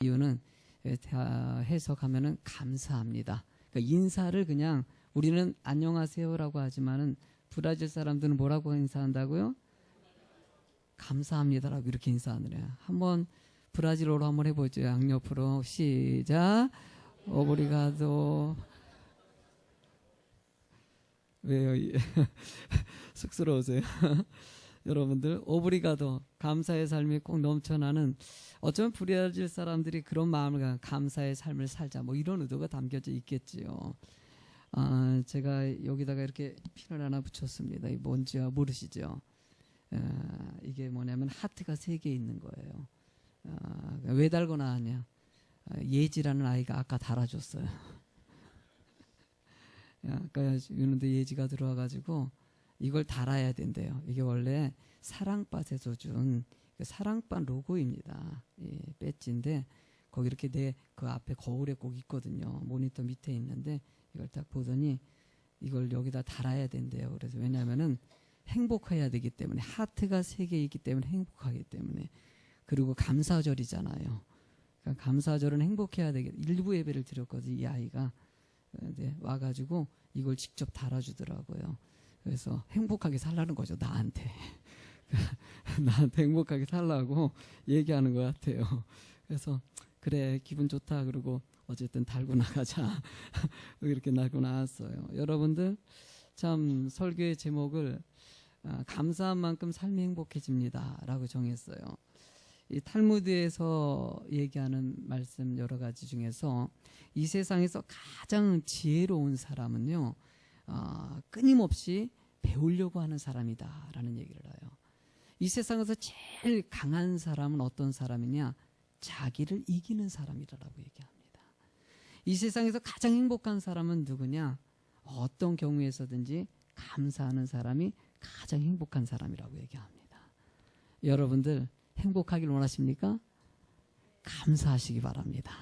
이유는 해석하면은 감사합니다. 그러니까 인사를 그냥 우리는 안녕하세요라고 하지만은 브라질 사람들은 뭐라고 인사한다고요? 감사합니다라고 이렇게 인사하느래요. 한번 브라질어로 한번 해보죠. 양옆으로 시작. 오브리가도. 왜요? 쑥스러우세요? 여러분들 오브리가도 감사의 삶이 꼭 넘쳐나는, 어쩌면 브라질 사람들이 그런 마음을 감사의 삶을 살자 뭐 이런 의도가 담겨져 있겠지요. 제가 여기다가 이렇게 핀을 하나 붙였습니다. 이 뭔지 모르시죠? 이게 뭐냐면 하트가 3개 있는 거예요. 왜 달고 나왔냐? 예지라는 아이가 아까 달아줬어요. 아까 유는데 예지가 들어와가지고 이걸 달아야 된대요. 이게 원래 사랑밭에서 준 사랑밭 로고입니다. 예, 배지인데 거기 이렇게 그 앞에 거울에 꼭 있거든요. 모니터 밑에 있는데 이걸 딱 보더니 이걸 여기다 달아야 된대요. 그래서 왜냐하면은 행복해야 되기 때문에, 하트가 3개 있기 때문에 행복하기 때문에, 그리고 감사절이잖아요. 그러니까 감사절은 행복해야 되겠. 일부 예배를 드렸거든요. 이 아이가 와가지고 이걸 직접 달아주더라고요. 그래서 행복하게 살라는 거죠. 나한테 행복하게 살라고 얘기하는 것 같아요. 그래서 그래 기분 좋다 그러고 어쨌든 달고 나가자 이렇게 달고 나왔어요. 여러분들 참 설교의 제목을 감사한 만큼 삶이 행복해집니다 라고 정했어요. 이 탈무드에서 얘기하는 말씀 여러 가지 중에서 이 세상에서 가장 지혜로운 사람은요, 끊임없이 배우려고 하는 사람이다 라는 얘기를 해요. 이 세상에서 제일 강한 사람은 어떤 사람이냐? 자기를 이기는 사람이라고 얘기합니다. 이 세상에서 가장 행복한 사람은 누구냐? 어떤 경우에서든지 감사하는 사람이 가장 행복한 사람이라고 얘기합니다. 여러분들 행복하길 원하십니까? 감사하시기 바랍니다.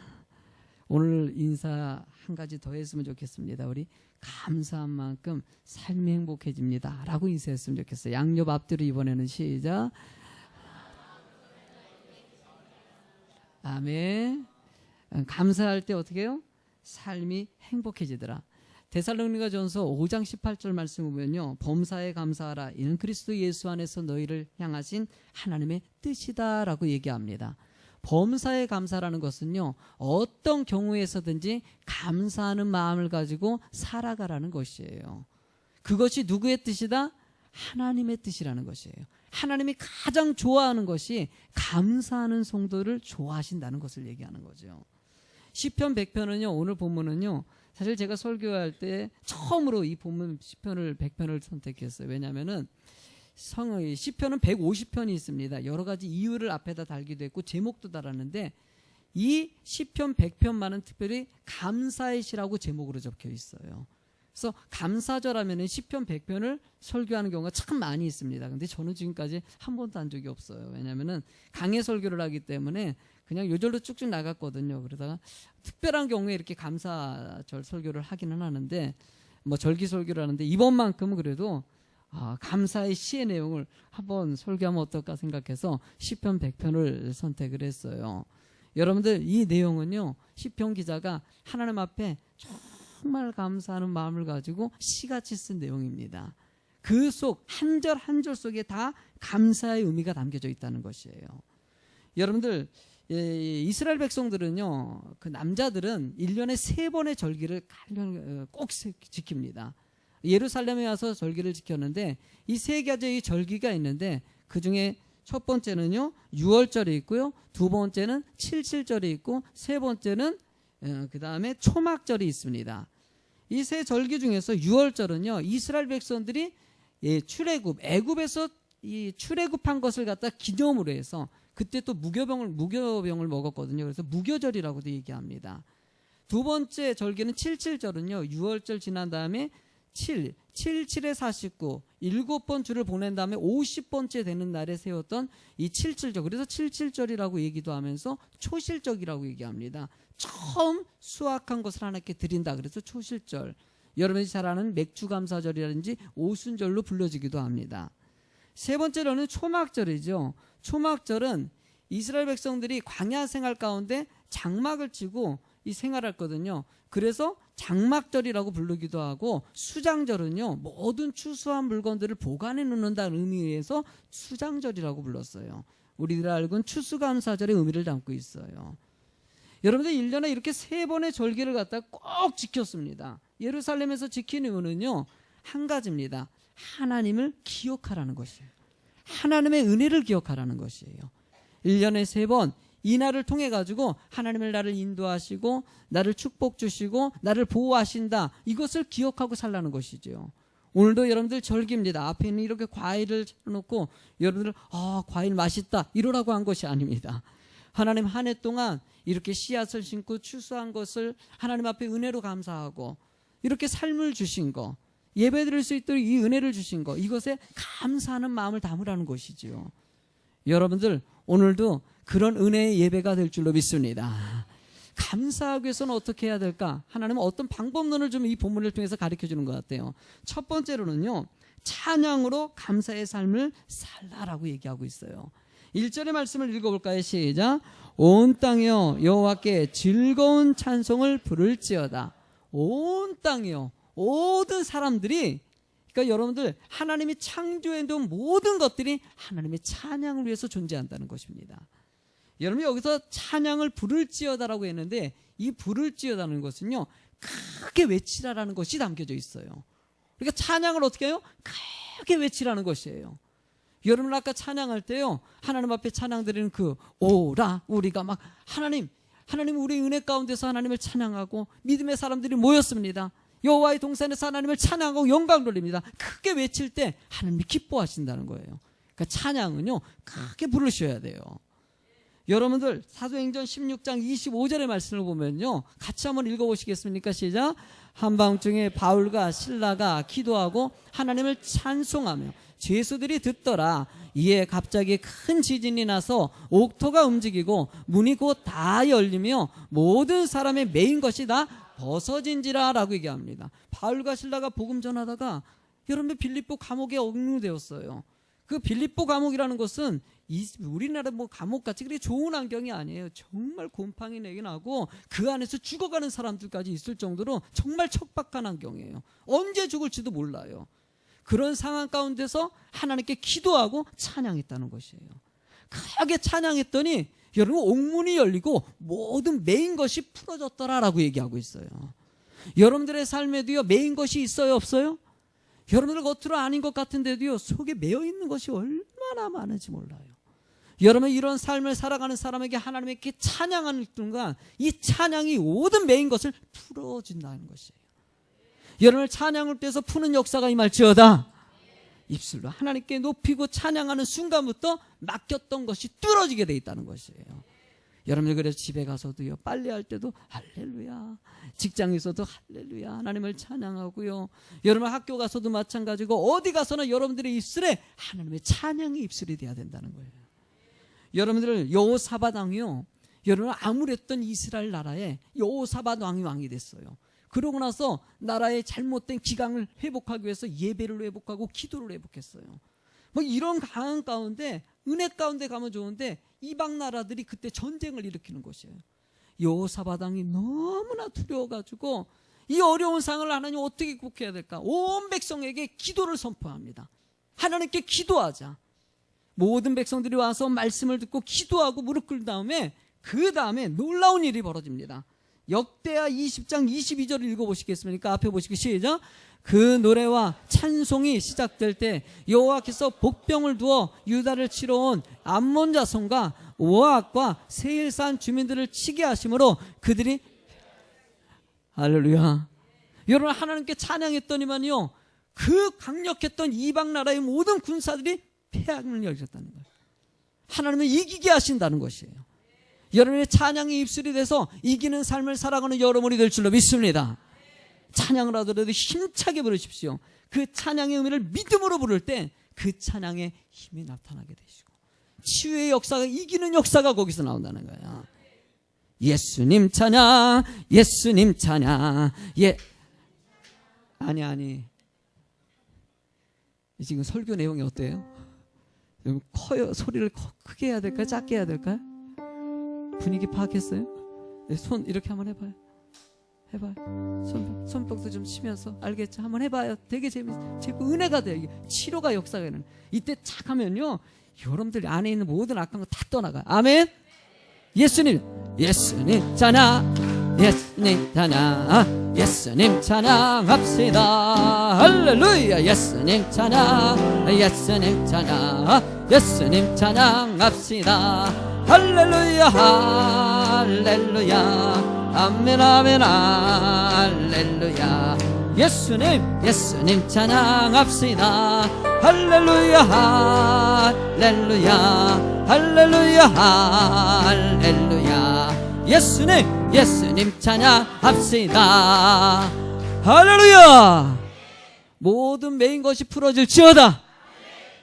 오늘 인사 한 가지 더 했으면 좋겠습니다. 우리 감사한 만큼 삶이 행복해집니다 라고 인사했으면 좋겠어요. 양옆 앞뒤로 이번에는 시작. 아멘. 감사할 때 어떻게 해요? 삶이 행복해지더라. 데살로니가전서 5장 18절 말씀을 보면요, 범사에 감사하라. 이는 그리스도 예수 안에서 너희를 향하신 하나님의 뜻이다 라고 얘기합니다. 범사에 감사라는 것은요, 어떤 경우에서든지 감사하는 마음을 가지고 살아가라는 것이에요. 그것이 누구의 뜻이다? 하나님의 뜻이라는 것이에요. 하나님이 가장 좋아하는 것이 감사하는 성도를 좋아하신다는 것을 얘기하는 거죠. 시편 100편은요, 오늘 본문은요, 사실 제가 설교할 때 처음으로 이 본문 시편을 100편을 선택했어요. 왜냐하면은 시편은 150편이 있습니다. 여러 가지 이유를 앞에다 달기도 했고 제목도 달았는데, 이 시편 100편만은 특별히 감사의 시라고 제목으로 적혀 있어요. 그래서 감사절 하면은 시편 100편을 설교하는 경우가 참 많이 있습니다. 근데 저는 지금까지 한 번도 한 적이 없어요. 왜냐하면은 강해 설교를 하기 때문에 그냥 요절로 쭉쭉 나갔거든요. 그러다가 특별한 경우에 이렇게 감사절 설교를 하기는 하는데, 뭐 절기 설교를 하는데 이번만큼은 그래도 감사의 시의 내용을 한번 설교하면 어떨까 생각해서 시편 100편을 선택을 했어요. 여러분들 이 내용은요, 시편 기자가 하나님 앞에 정말 감사하는 마음을 가지고 시같이 쓴 내용입니다. 그 속 한 절 한 절 속에 다 감사의 의미가 담겨져 있다는 것이에요. 여러분들 이스라엘 백성들은요, 그 남자들은 1년에 3번의 절기를 꼭 지킵니다. 예루살렘에 와서 절기를 지켰는데 이 3가지의 절기가 있는데, 그 중에 첫 번째는요 6월절이 있고요, 두 번째는 77절이 있고, 세 번째는 그 다음에 초막절이 있습니다. 이 3절기 중에서 6월절은요, 이스라엘 백성들이 출애굽, 애굽에서 이 출애굽한 것을 갖다 기념으로 해서, 그때 또 무교병을 먹었거든요. 그래서 무교절이라고도 얘기합니다. 두 번째 절기는 77절은요, 6월절 지난 다음에 77에 49, 7번 주를 보낸 다음에 50번째 되는 날에 세웠던 이 77절, 그래서 77절이라고 얘기도 하면서 초실절이라고 얘기합니다. 처음 수확한 것을 하나님께 드린다, 그래서 초실절. 여러분이 잘 아는 맥주감사절이라든지 오순절로 불려지기도 합니다. 세 번째로는 초막절이죠. 초막절은 이스라엘 백성들이 광야 생활 가운데 장막을 치고 이 생활했거든요. 그래서 장막절이라고 부르기도 하고, 수장절은요 모든 추수한 물건들을 보관해 놓는다는 의미에서 수장절이라고 불렀어요. 우리들 알고는 추수감사절의 의미를 담고 있어요. 여러분들 1년에 이렇게 3번의 절기를 갖다가 꼭 지켰습니다. 예루살렘에서 지킨 이유는요 한 가지입니다. 하나님을 기억하라는 것이에요. 하나님의 은혜를 기억하라는 것이에요. 1년에 3번 이 날을 통해 가지고 하나님을 나를 인도하시고 나를 축복 주시고 나를 보호하신다, 이것을 기억하고 살라는 것이죠. 오늘도 여러분들 절기입니다. 앞에 있는 이렇게 과일을 놓고 여러분들 과일 맛있다 이러라고 한 것이 아닙니다. 하나님 한 해 동안 이렇게 씨앗을 심고 추수한 것을 하나님 앞에 은혜로 감사하고, 이렇게 삶을 주신 거, 예배 드릴 수 있도록 이 은혜를 주신 거, 이것에 감사하는 마음을 담으라는 것이지요. 여러분들 오늘도 그런 은혜의 예배가 될 줄로 믿습니다. 감사하기 위해서는 어떻게 해야 될까? 하나님은 어떤 방법론을 좀 이 본문을 통해서 가르쳐 주는 것 같아요. 첫 번째로는요, 찬양으로 감사의 삶을 살라라고 얘기하고 있어요. 1절의 말씀을 읽어볼까요? 시작. 온 땅이여 여호와께 즐거운 찬송을 부를지어다. 온 땅이요, 모든 사람들이, 그러니까 여러분들 하나님이 창조해 놓은 모든 것들이 하나님의 찬양을 위해서 존재한다는 것입니다. 여러분 여기서 찬양을 부를지어다라고 했는데, 이 부를지어다는 것은요 크게 외치라라는 것이 담겨져 있어요. 그러니까 찬양을 어떻게 해요? 크게 외치라는 것이에요. 여러분 아까 찬양할 때요, 하나님 앞에 찬양 드리는 그 오라, 우리가 막 하나님 우리 은혜 가운데서 하나님을 찬양하고 믿음의 사람들이 모였습니다. 여호와의 동산에서 하나님을 찬양하고 영광 돌립니다. 크게 외칠 때 하나님이 기뻐하신다는 거예요. 그러니까 찬양은요 크게 부르셔야 돼요. 여러분들 사도행전 16장 25절의 말씀을 보면요, 같이 한번 읽어보시겠습니까? 시작. 한밤중에 바울과 실라가 기도하고 하나님을 찬송하며 죄수들이 듣더라. 이에 갑자기 큰 지진이 나서 옥토가 움직이고 문이 곧 다 열리며 모든 사람의 매인 것이 다 벗어진지라 라고 얘기합니다. 바울과 실라가 복음 전하다가 여러분 빌립보 감옥에 억류되었어요. 그 빌립보 감옥이라는 것은 우리나라 감옥같이 그렇게 좋은 환경이 아니에요. 정말 곰팡이 내긴 하고 그 안에서 죽어가는 사람들까지 있을 정도로 정말 척박한 환경이에요. 언제 죽을지도 몰라요. 그런 상황 가운데서 하나님께 기도하고 찬양했다는 것이에요. 크게 찬양했더니 여러분 옥문이 열리고 모든 매인 것이 풀어졌더라라고 얘기하고 있어요. 여러분들의 삶에도요 매인 것이 있어요, 없어요? 여러분들 겉으로 아닌 것 같은데도요 속에 매여 있는 것이 얼마나 많은지 몰라요. 여러분 이런 삶을 살아가는 사람에게 하나님께 찬양하는 순간 이 찬양이 모든 매인 것을 풀어준다는 것이에요. 여러분을 찬양을 떼서 푸는 역사가 임할지어다. 입술로 하나님께 높이고 찬양하는 순간부터 맡겼던 것이 뚫어지게 돼 있다는 것이에요. 여러분들 그래서 집에 가서도요, 빨래할 때도 할렐루야, 직장에서도 할렐루야 하나님을 찬양하고요, 여러분 학교 가서도 마찬가지고 어디 가서나 여러분들의 입술에 하나님의 찬양이 입술이 돼야 된다는 거예요. 여러분들 여호사밧 왕이요, 여러분 아무랬던 이스라엘 나라에 여호사밧 왕이 됐어요. 그러고 나서 나라의 잘못된 기강을 회복하기 위해서 예배를 회복하고 기도를 회복했어요. 뭐 이런 강한 가운데 은혜 가운데 가면 좋은데 이방 나라들이 그때 전쟁을 일으키는 것이에요. 여호사밧 왕이 너무나 두려워가지고 이 어려운 상황을 하나님 어떻게 극복해야 될까? 온 백성에게 기도를 선포합니다. 하나님께 기도하자. 모든 백성들이 와서 말씀을 듣고 기도하고 무릎 꿇은 다음에 그 다음에 놀라운 일이 벌어집니다. 역대하 20장 22절을 읽어보시겠습니까? 앞에 보시고 시작. 그 노래와 찬송이 시작될 때 여호와께서 복병을 두어 유다를 치러 온 암몬 자손과 모압과 세일산 주민들을 치게 하심으로 그들이 할렐루야. 여러분 하나님께 찬양했더니만요 그 강력했던 이방 나라의 모든 군사들이 패함을 여기셨다는 거예요. 하나님은 이기게 하신다는 것이에요. 여러분의 찬양이 입술이 돼서 이기는 삶을 살아가는 여러분이 될 줄로 믿습니다. 찬양을 하더라도 힘차게 부르십시오. 그 찬양의 의미를 믿음으로 부를 때 그 찬양의 힘이 나타나게 되시고 치유의 역사가, 이기는 역사가 거기서 나온다는 거예요. 예수님 찬양, 예수님 찬양. 아니 지금 설교 내용이 어때요? 커요? 소리를 크게 해야 될까요? 작게 해야 될까요? 분위기 파악했어요? 손 이렇게 한번 해봐요. 손뼉도 좀 치면서. 알겠죠? 한번 해봐요. 되게 재밌고 은혜가 돼요. 이게 치료가 역사가는. 이때 착 하면요, 여러분들 안에 있는 모든 악한 거 다 떠나가요. 아멘. 예수님 찬양, 예수님 찬양, 예수님 찬양합시다. 할렐루야. 예수님 찬양, 예수님 찬양, 예수님 찬양합시다. 할렐루야 할렐루야 아멘 아멘 할렐루야. 예수님 찬양합시다. 할렐루야 할렐루야 할렐루야 할렐루야. 예수님 찬양합시다. 할렐루야. 모든 메인 것이 풀어질지어다.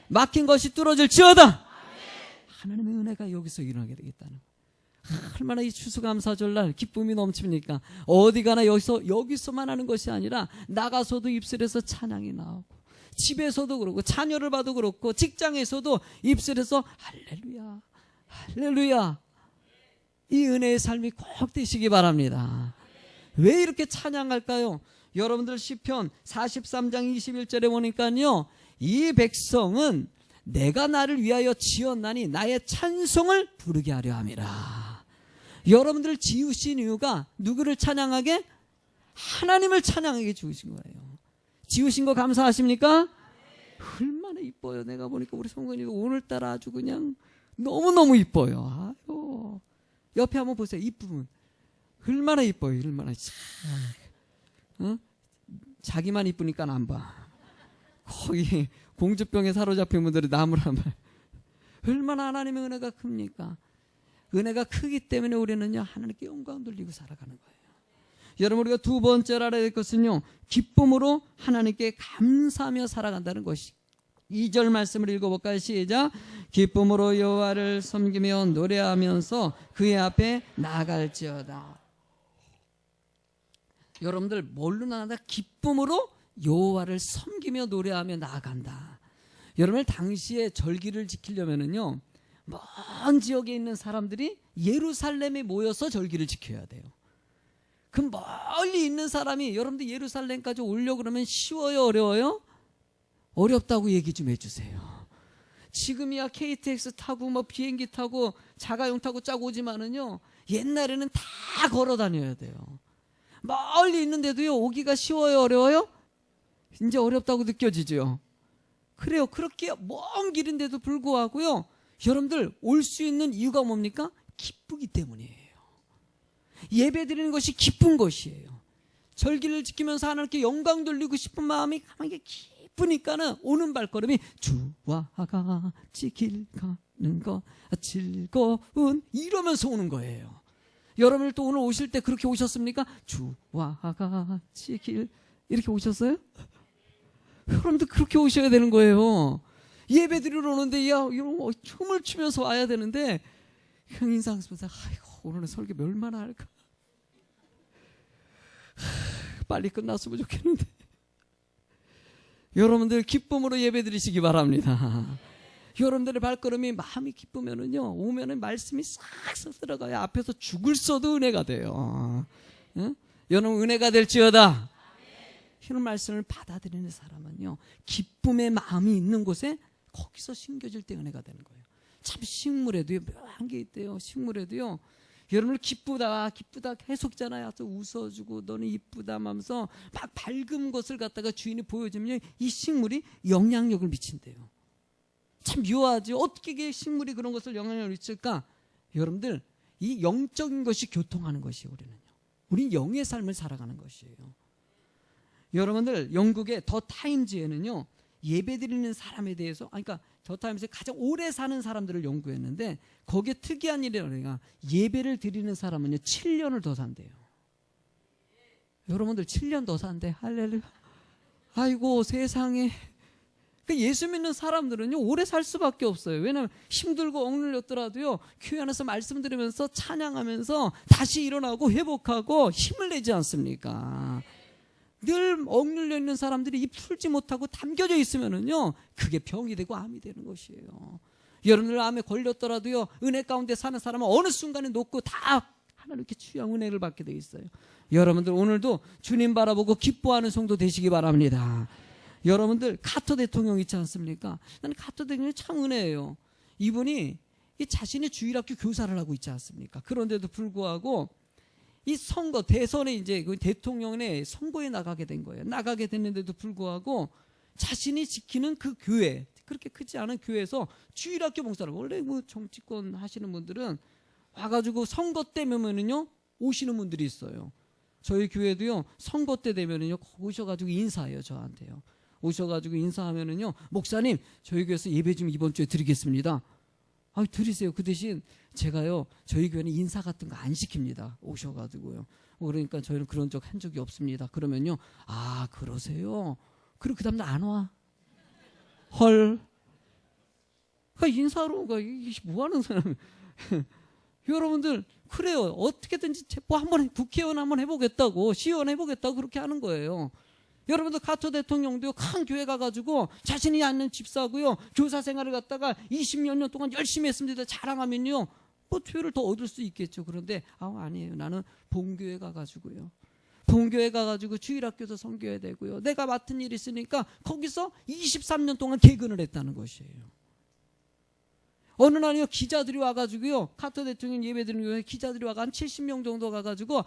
막힌 것이 뚫어질지어다. 하나님의 은혜가 여기서 일어나게 되겠다는 거예요. 얼마나 이 추수감사절날 기쁨이 넘칩니까? 어디 가나 여기서만 하는 것이 아니라 나가서도 입술에서 찬양이 나오고, 집에서도 그렇고, 자녀를 봐도 그렇고, 직장에서도 입술에서 할렐루야 할렐루야. 이 은혜의 삶이 꼭 되시기 바랍니다. 왜 이렇게 찬양할까요? 여러분들 시편 43장 21절에 보니까요, 이 백성은 내가 나를 위하여 지었나니 나의 찬송을 부르게 하려 함이라. 여러분들을 지으신 이유가 누구를 찬양하게? 하나님을 찬양하게 지으신 거예요. 지으신 거 감사하십니까? 얼마나 이뻐요. 내가 보니까 우리 성건이가 오늘따라 아주 그냥 너무너무 이뻐요. 아유, 옆에 한번 보세요. 이쁘면 얼마나 이뻐요. 얼마나 자기만 이쁘니까 안 봐. 거기 공주병에 사로잡힌 분들이 나무란 말. 얼마나 하나님의 은혜가 큽니까? 은혜가 크기 때문에 우리는요, 하나님께 영광 돌리고 살아가는 거예요. 여러분, 우리가 두 번째로 알아야 될 것은요, 기쁨으로 하나님께 감사하며 살아간다는 것이. 2절 말씀을 읽어볼까요? 시작. 기쁨으로 여호와를 섬기며 노래하면서 그의 앞에 나아갈지어다. 여러분들 뭘로 나간다? 기쁨으로 여호와를 섬기며 노래하며 나아간다. 여러분, 당시에 절기를 지키려면은요, 먼 지역에 있는 사람들이 예루살렘에 모여서 절기를 지켜야 돼요. 그 멀리 있는 사람이 여러분들 예루살렘까지 오려고 그러면 쉬워요, 어려워요? 어렵다고 얘기 좀 해주세요. 지금이야 KTX 타고 뭐 비행기 타고 자가용 타고 쫙 오지만은요, 옛날에는 다 걸어 다녀야 돼요. 멀리 있는데도요, 오기가 쉬워요, 어려워요? 이제 어렵다고 느껴지죠. 그래요. 그렇게 먼 길인데도 불구하고요, 여러분들 올 수 있는 이유가 뭡니까? 기쁘기 때문이에요. 예배 드리는 것이 기쁜 것이에요. 절기를 지키면서 하나님께 영광 돌리고 싶은 마음이 가만히 기쁘니까는 오는 발걸음이 주와 같이 길 가는 것 즐거운 이러면서 오는 거예요. 여러분들 또 오늘 오실 때 그렇게 오셨습니까? 주와 같이 길 이렇게 오셨어요? 여러분들 그렇게 오셔야 되는 거예요. 예배 드리러 오는데 이런 춤을 추면서 와야 되는데 형 인상 쓰면서 아이고 오늘은 설교 얼마나 할까? 빨리 끝났으면 좋겠는데. 여러분들 기쁨으로 예배 드리시기 바랍니다. 여러분들의 발걸음이 마음이 기쁘면은요, 오면은 말씀이 싹싹 들어가요. 앞에서 죽을 써도 은혜가 돼요. 응? 여러분 은혜가 될지어다. 이런 말씀을 받아들이는 사람은요, 기쁨의 마음이 있는 곳에 거기서 심겨질 때 은혜가 되는 거예요. 참 식물에도요, 묘한 게 있대요. 식물에도요, 여러분을 기쁘다 계속 있잖아요. 또 웃어주고 너는 이쁘다 하면서 막 밝은 것을 갖다가 주인이 보여주면 이 식물이 영향력을 미친대요. 참 묘하지. 어떻게 식물이 그런 것을 영향력을 미칠까? 여러분들, 이 영적인 것이 교통하는 것이에요. 우리는 영의 삶을 살아가는 것이에요. 여러분들, 영국의 더 타임즈에는요, 예배드리는 사람에 대해서, 그러니까 더 타임즈에 가장 오래 사는 사람들을 연구했는데, 거기에 특이한 일이라니까 예배를 드리는 사람은요 7년을 더 산대요. 여러분들 7년 더 산대. 할렐루야. 아이고 세상에. 예수 믿는 사람들은요 오래 살 수밖에 없어요. 왜냐하면 힘들고 억눌렸더라도요, 교회 안에서 말씀 들으면서 찬양하면서 다시 일어나고 회복하고 힘을 내지 않습니까? 늘 억눌려 있는 사람들이 입 풀지 못하고 담겨져 있으면은요, 그게 병이 되고 암이 되는 것이에요. 여러분들 암에 걸렸더라도요, 은혜 가운데 사는 사람은 어느 순간에 놓고 다 하나님께 귀한 은혜를 받게 되어 있어요. 여러분들 오늘도 주님 바라보고 기뻐하는 성도 되시기 바랍니다. 여러분들 카터 대통령 있지 않습니까? 나는 카터 대통령이 참 은혜예요. 이분이 이 자신의 주일학교 교사를 하고 있지 않습니까? 그런데도 불구하고 이 선거 대선에 이제 그 대통령의 선거에 나가게 된 거예요. 나가게 됐는데도 불구하고 자신이 지키는 그 교회, 그렇게 크지 않은 교회에서 주일학교 봉사를, 원래 뭐 정치권 하시는 분들은 와가지고 선거 때면은요 오시는 분들이 있어요. 저희 교회도요 선거 때 되면은요 오셔가지고 인사해요. 저한테요. 오셔가지고 인사하면은요, 목사님 저희 교회에서 예배 좀 이번 주에 드리겠습니다. 아, 드리세요. 그 대신 제가요 저희 교회는 인사 같은 거 안 시킵니다. 오셔가지고요. 그러니까 저희는 그런 적 한 적이 없습니다. 그러면요, 아 그러세요? 그리고 그 다음날 안 와. 헐. 그러니까 인사로 이게 뭐 하는 사람? 여러분들 그래요. 어떻게든지 뭐 한번 국회의원 한번 해보겠다고, 시의원 해보겠다고 그렇게 하는 거예요. 여러분들 카터 대통령도요 큰 교회 가가지고 자신이 앉는 집사고요 교사 생활을 갖다가 20몇 년 동안 열심히 했습니다 자랑하면요 뭐 교회를 더 얻을 수 있겠죠. 그런데 아니에요. 나는 본교회 가가지고요, 본교회 가가지고 주일학교도 섬겨야 되고요, 내가 맡은 일이 있으니까 거기서 23년 동안 개근을 했다는 것이에요. 어느 날이요 기자들이 와가지고요, 카터 대통령 예배 드리는 교회 기자들이 와가 한 70명 정도 가가지고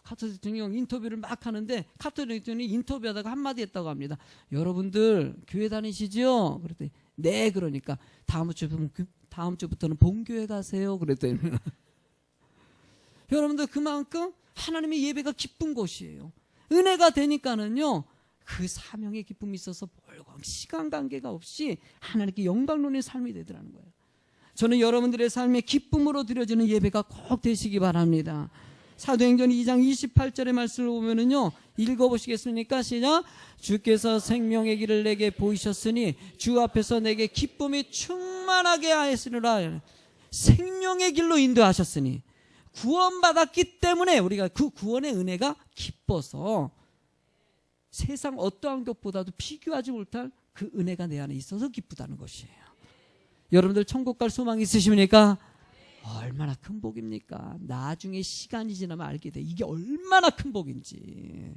카터 대통령 인터뷰를 막 하는데 카터 대통령이 인터뷰하다가 한마디 했다고 합니다. 여러분들 교회 다니시죠? 그랬더니 네. 그러니까 다음 주부터는 본교회 가세요. 그랬더니 여러분들 그만큼 하나님의 예배가 기쁜 곳이에요. 은혜가 되니까는요 그 사명의 기쁨이 있어서 시간 관계가 없이 하나님께 영광론의 삶이 되더라는 거예요. 저는 여러분들의 삶에 기쁨으로 드려지는 예배가 꼭 되시기 바랍니다. 사도행전 2장 28절의 말씀을 보면은요, 읽어보시겠습니까? 시작. 주께서 생명의 길을 내게 보이셨으니 주 앞에서 내게 기쁨이 충만하게 하였으리라. 생명의 길로 인도하셨으니 구원받았기 때문에 우리가 그 구원의 은혜가 기뻐서 세상 어떠한 것보다도 비교하지 못할 그 은혜가 내 안에 있어서 기쁘다는 것이에요. 여러분들 천국 갈 소망 있으십니까? 얼마나 큰 복입니까? 나중에 시간이 지나면 알게 돼. 이게 얼마나 큰 복인지.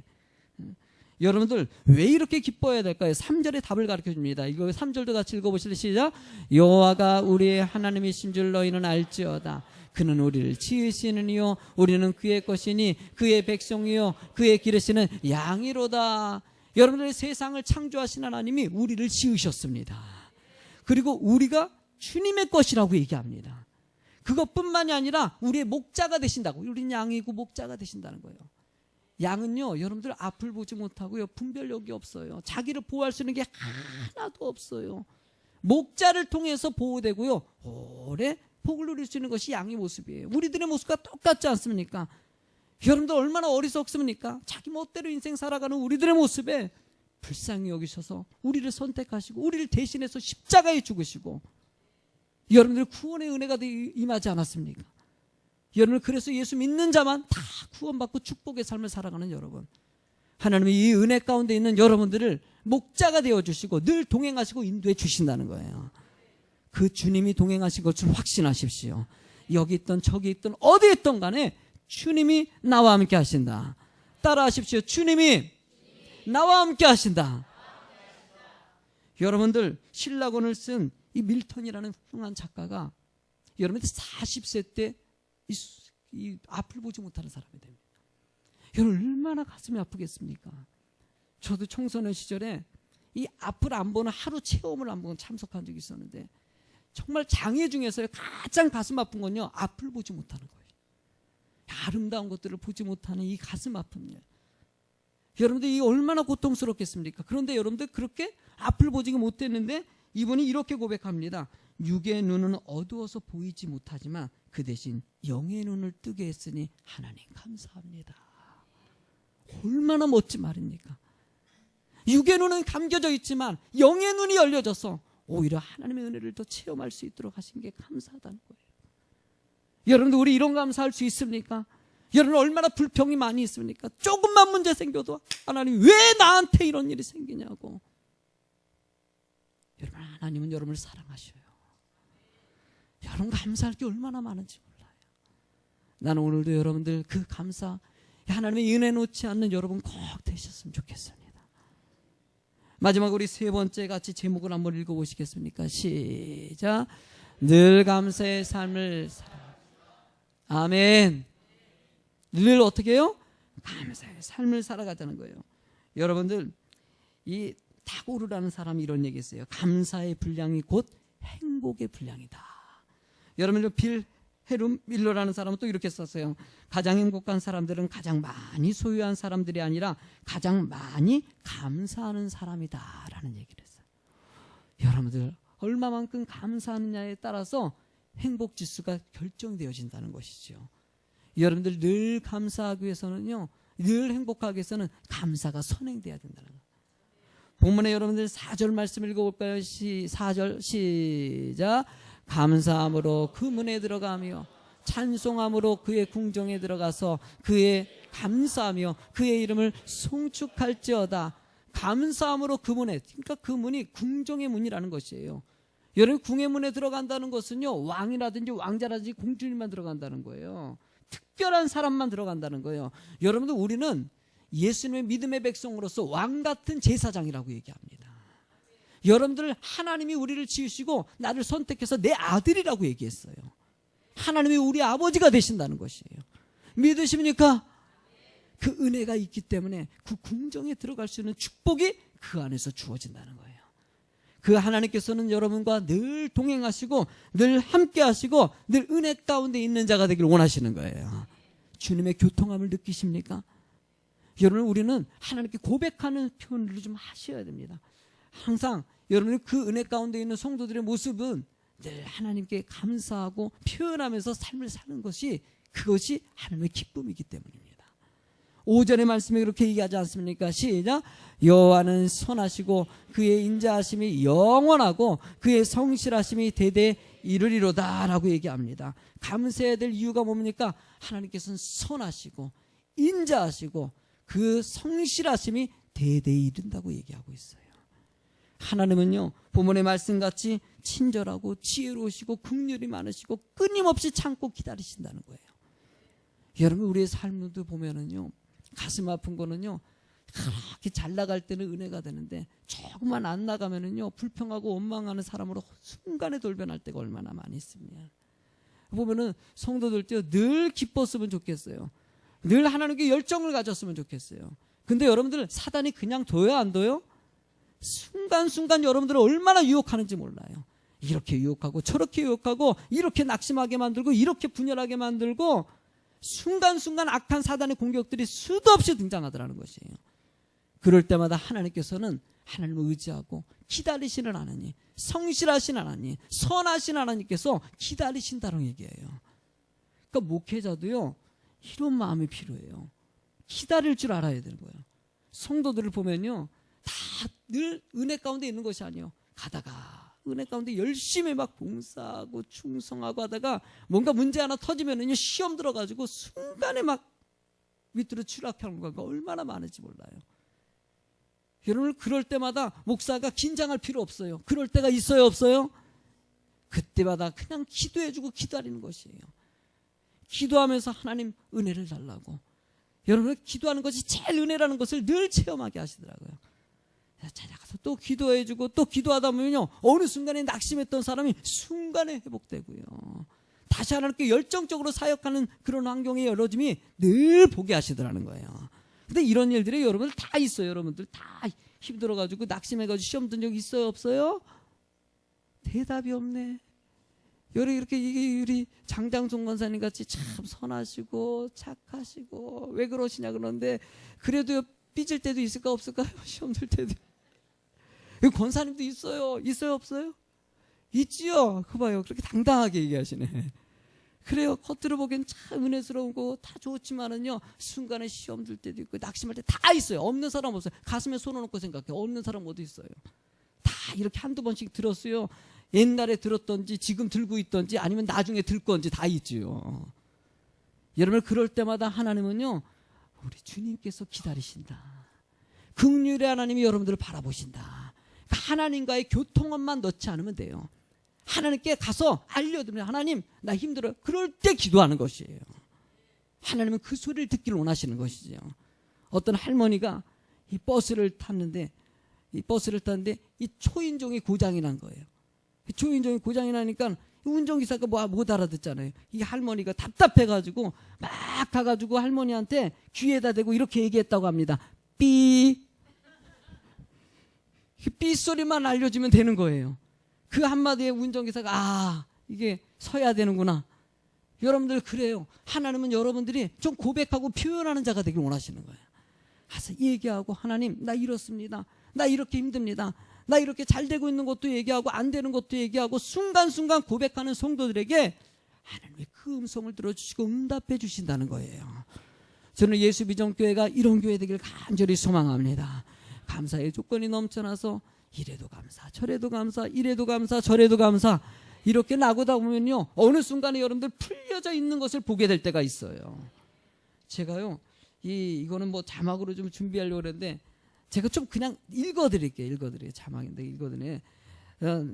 여러분들 왜 이렇게 기뻐해야 될까요? 3절의 답을 가르쳐 줍니다. 이거 3절도 같이 읽어보실래요? 시작. 여호와가 우리의 하나님이신 줄 너희는 알지어다. 그는 우리를 지으시는 이요 우리는 그의 것이니 그의 백성이요 그의 기르시는 양이로다. 여러분들의 세상을 창조하신 하나님이 우리를 지으셨습니다. 그리고 우리가 주님의 것이라고 얘기합니다. 그것뿐만이 아니라 우리의 목자가 되신다고. 우리는 양이고 목자가 되신다는 거예요. 양은요 여러분들 앞을 보지 못하고요 분별력이 없어요. 자기를 보호할 수 있는 게 하나도 없어요. 목자를 통해서 보호되고요 오래 복을 누릴 수 있는 것이 양의 모습이에요. 우리들의 모습과 똑같지 않습니까? 여러분들 얼마나 어리석습니까? 자기 멋대로 인생 살아가는 우리들의 모습에 불쌍히 여기셔서 우리를 선택하시고 우리를 대신해서 십자가에 죽으시고 여러분들 구원의 은혜가 임하지 않았습니까? 여러분 그래서 예수 믿는 자만 다 구원받고 축복의 삶을 살아가는 여러분, 하나님이 이 은혜 가운데 있는 여러분들을 목자가 되어주시고 늘 동행하시고 인도해 주신다는 거예요. 그 주님이 동행하신 것을 확신하십시오. 여기 있든 저기 있든 어디 있든 간에 주님이 나와 함께 하신다. 따라하십시오. 주님이 나와 함께 하신다. 여러분들 신라곤을 쓴 이 밀턴이라는 훌륭한 작가가 여러분들 40세 때 이 앞을 보지 못하는 사람이 됩니다. 여러분 얼마나 가슴이 아프겠습니까? 저도 청소년 시절에 이 앞을 안 보는 하루 체험을 한번 참석한 적이 있었는데 정말 장애 중에서 가장 가슴 아픈 건요 앞을 보지 못하는 거예요. 아름다운 것들을 보지 못하는 이 가슴 아픔이에요. 여러분들 이 얼마나 고통스럽겠습니까? 그런데 여러분들 그렇게 앞을 보지 못했는데 이분이 이렇게 고백합니다. 육의 눈은 어두워서 보이지 못하지만 그 대신 영의 눈을 뜨게 했으니 하나님 감사합니다. 얼마나 멋진 말입니까? 육의 눈은 감겨져 있지만 영의 눈이 열려져서 오히려 하나님의 은혜를 더 체험할 수 있도록 하신 게 감사하다는 거예요. 여러분들 우리 이런 감사할 수 있습니까? 여러분 얼마나 불평이 많이 있습니까? 조금만 문제 생겨도 하나님 왜 나한테 이런 일이 생기냐고. 여러분 하나님은 여러분을 사랑하셔요. 여러분 감사할 게 얼마나 많은지 몰라요. 나는 오늘도 여러분들 그 감사, 하나님의 은혜 놓지 않는 여러분 꼭 되셨으면 좋겠습니다. 마지막 우리 세 번째 같이 제목을 한번 읽어보시겠습니까? 시작. 늘 감사의 삶을 살아. 아멘. 늘 어떻게 해요? 감사의 삶을 살아가자는 거예요. 여러분들, 이 타고르라는 사람이 이런 얘기 했어요. 감사의 분량이 곧 행복의 분량이다. 여러분들 빌 헤룸 밀러라는 사람은 또 이렇게 썼어요. 가장 행복한 사람들은 가장 많이 소유한 사람들이 아니라 가장 많이 감사하는 사람이다 라는 얘기를 했어요. 여러분들 얼마만큼 감사하느냐에 따라서 행복 지수가 결정되어진다는 것이죠. 여러분들 늘 감사하기 위해서는요, 늘 행복하기 위해서는 감사가 선행돼야 된다는 거예요. 본문에 여러분들 4절 말씀 읽어볼까요? 4절 시작. 감사함으로 그 문에 들어가며 찬송함으로 그의 궁정에 들어가서 그의 감사하며 그의 이름을 송축할지어다. 감사함으로 그 문에, 그러니까 그 문이 궁정의 문이라는 것이에요. 여러분 궁의 문에 들어간다는 것은요, 왕이라든지 왕자라든지 공주님만 들어간다는 거예요. 특별한 사람만 들어간다는 거예요. 여러분들 우리는 예수님의 믿음의 백성으로서 왕 같은 제사장이라고 얘기합니다. 여러분들 하나님이 우리를 지으시고 나를 선택해서 내 아들이라고 얘기했어요. 하나님이 우리 아버지가 되신다는 것이에요. 믿으십니까? 그 은혜가 있기 때문에 그 궁정에 들어갈 수 있는 축복이 그 안에서 주어진다는 거예요. 그 하나님께서는 여러분과 늘 동행하시고 늘 함께 하시고 늘 은혜 가운데 있는 자가 되기를 원하시는 거예요. 주님의 교통함을 느끼십니까? 여러분 우리는 하나님께 고백하는 표현을 좀 하셔야 됩니다. 항상 여러분이 그 은혜 가운데 있는 성도들의 모습은 늘 하나님께 감사하고 표현하면서 삶을 사는 것이, 그것이 하나님의 기쁨이기 때문입니다. 5절의 말씀에 그렇게 얘기하지 않습니까? 시작. 여호와는 선하시고 그의 인자하심이 영원하고 그의 성실하심이 대대 이르리로다 라고 얘기합니다. 감사해야 될 이유가 뭡니까? 하나님께서는 선하시고 인자하시고 그 성실하심이 대대에 이른다고 얘기하고 있어요. 하나님은요, 본문의 말씀같이 친절하고 지혜로우시고 긍휼이 많으시고 끊임없이 참고 기다리신다는 거예요. 여러분 우리의 삶도 보면은요, 가슴 아픈 거는요, 그렇게 잘 나갈 때는 은혜가 되는데 조금만 안 나가면은요, 불평하고 원망하는 사람으로 순간에 돌변할 때가 얼마나 많이 있습니다. 보면은 성도들도 늘 기뻤으면 좋겠어요. 늘 하나님께 열정을 가졌으면 좋겠어요. 근데 여러분들 사단이 그냥 둬요, 안 둬요? 순간순간 여러분들을 얼마나 유혹하는지 몰라요. 이렇게 유혹하고 저렇게 유혹하고 이렇게 낙심하게 만들고 이렇게 분열하게 만들고 순간순간 악한 사단의 공격들이 수도 없이 등장하더라는 것이에요. 그럴 때마다 하나님께서는 하나님을 의지하고 기다리시는 하나님, 성실하신 하나님, 선하신 하나님께서 기다리신다는 얘기예요. 그러니까 목회자도요, 이런 마음이 필요해요. 기다릴 줄 알아야 되는 거예요. 성도들을 보면요, 다 늘 은혜 가운데 있는 것이 아니에요. 가다가 은혜 가운데 열심히 막 봉사하고 충성하고 하다가 뭔가 문제 하나 터지면은요, 시험 들어가지고 순간에 막 밑으로 추락하는 거가 얼마나 많은지 몰라요. 여러분 그럴 때마다 목사가 긴장할 필요 없어요. 그럴 때가 있어요, 없어요? 그때마다 그냥 기도해주고 기다리는 것이에요. 기도하면서 하나님 은혜를 달라고. 여러분 기도하는 것이 제일 은혜라는 것을 늘 체험하게 하시더라고요. 찾아가서 또 기도해주고 또 기도하다 보면요, 어느 순간에 낙심했던 사람이 순간에 회복되고요, 다시 하나님께 열정적으로 사역하는 그런 환경의 열어짐이 늘 보게 하시더라는 거예요. 근데 이런 일들이 여러분들 다 있어요. 여러분들 다 힘들어가지고 낙심해가지고 시험 든 적 있어요, 없어요? 대답이 없네. 이렇게 우리 장장송 권사님 같이 참 선하시고 착하시고 왜 그러시냐 그러는데, 그래도 삐질 때도 있을까 없을까요? 시험 들 때도. 권사님도 있어요. 있어요, 없어요? 있지요. 그 봐요. 그렇게 당당하게 얘기하시네. 그래요. 겉으로 보기엔 참 은혜스러운 거 다 좋지만은요, 순간에 시험 들 때도 있고 낙심할 때 다 있어요. 없는 사람 없어요. 가슴에 손을 놓고 생각해. 없는 사람 어디 있어요? 다 이렇게 한두 번씩 들었어요. 옛날에 들었던지 지금 들고 있던지 아니면 나중에 들 건지 다 있지요. 여러분 그럴 때마다 하나님은요, 우리 주님께서 기다리신다. 긍휼의 하나님이 여러분들을 바라보신다. 하나님과의 교통원만 넣지 않으면 돼요. 하나님께 가서 알려드리면 하나님 나 힘들어요. 그럴 때 기도하는 것이에요. 하나님은 그 소리를 듣기를 원하시는 것이죠. 어떤 할머니가 이 버스를 탔는데 이 초인종이 고장이 난 거예요. 초인종이 고장이 나니까 운전기사가 못 알아듣잖아요. 이 할머니가 답답해가지고 막 가가지고 할머니한테 귀에다 대고 이렇게 얘기했다고 합니다. 삐 소리만 알려주면 되는 거예요. 그 한마디에 운전기사가 이게 서야 되는구나. 여러분들 그래요. 하나님은 여러분들이 좀 고백하고 표현하는 자가 되길 원하시는 거예요. 가서 얘기하고 하나님 나 이렇습니다. 나 이렇게 힘듭니다. 나 이렇게 잘 되고 있는 것도 얘기하고 안 되는 것도 얘기하고 순간순간 고백하는 성도들에게 하나님의 그 음성을 들어주시고 응답해 주신다는 거예요. 저는 예수비전교회가 이런 교회 되길 간절히 소망합니다. 감사의 조건이 넘쳐나서 이래도 감사 저래도 감사 이래도 감사 저래도 감사 이렇게 나고다 보면요 어느 순간에 여러분들 풀려져 있는 것을 보게 될 때가 있어요. 제가요 이거는 뭐 자막으로 좀 준비하려고 그랬는데 제가 좀 그냥 읽어드릴게요. 자막인데 읽어드네.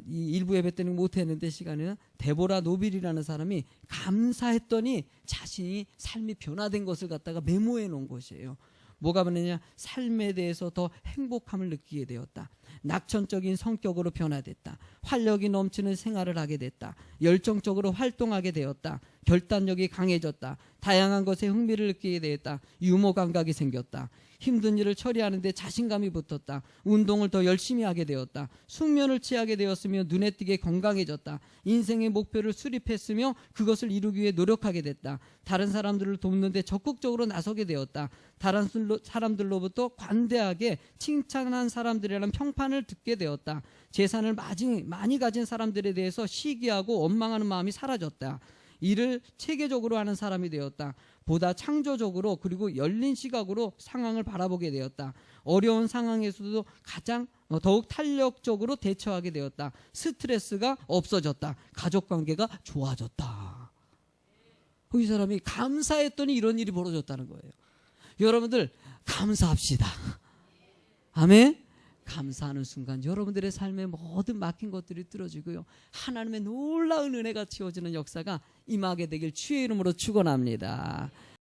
이 일부 예배 때는 못했는데 시간에는 데보라 노빌이라는 사람이 감사했더니 자신이 삶이 변화된 것을 갖다가 메모해 놓은 것이에요. 뭐가 변했냐? 삶에 대해서 더 행복함을 느끼게 되었다. 낙천적인 성격으로 변화됐다. 활력이 넘치는 생활을 하게 됐다. 열정적으로 활동하게 되었다. 결단력이 강해졌다. 다양한 것에 흥미를 느끼게 되었다. 유머 감각이 생겼다. 힘든 일을 처리하는데 자신감이 붙었다. 운동을 더 열심히 하게 되었다. 숙면을 취하게 되었으며 눈에 띄게 건강해졌다. 인생의 목표를 수립했으며 그것을 이루기 위해 노력하게 됐다. 다른 사람들을 돕는 데 적극적으로 나서게 되었다. 다른 사람들로부터 관대하게 칭찬한 사람들이라는 평판을 듣게 되었다. 재산을 많이 가진 사람들에 대해서 시기하고 원망하는 마음이 사라졌다. 일을 체계적으로 하는 사람이 되었다. 보다 창조적으로 그리고 열린 시각으로 상황을 바라보게 되었다. 어려운 상황에서도 더욱 탄력적으로 대처하게 되었다. 스트레스가 없어졌다. 가족관계가 좋아졌다. 이 사람이 감사했더니 이런 일이 벌어졌다는 거예요. 여러분들 감사합시다. 아멘. 감사하는 순간 여러분들의 삶에 모든 막힌 것들이 뚫어지고요. 하나님의 놀라운 은혜가 채워지는 역사가 임하게 되길 주의 이름으로 축원합니다.